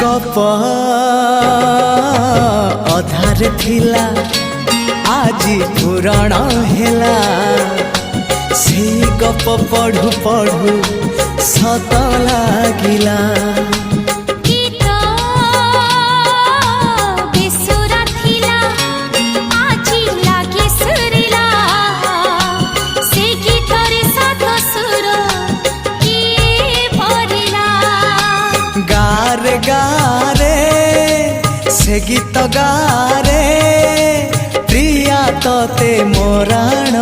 गप अधार थिला आजी पुराण हेला से गप पढ़ु पढ़ु सत लागिला। गारे गारे से गीत गारे प्रिया तोते मोराण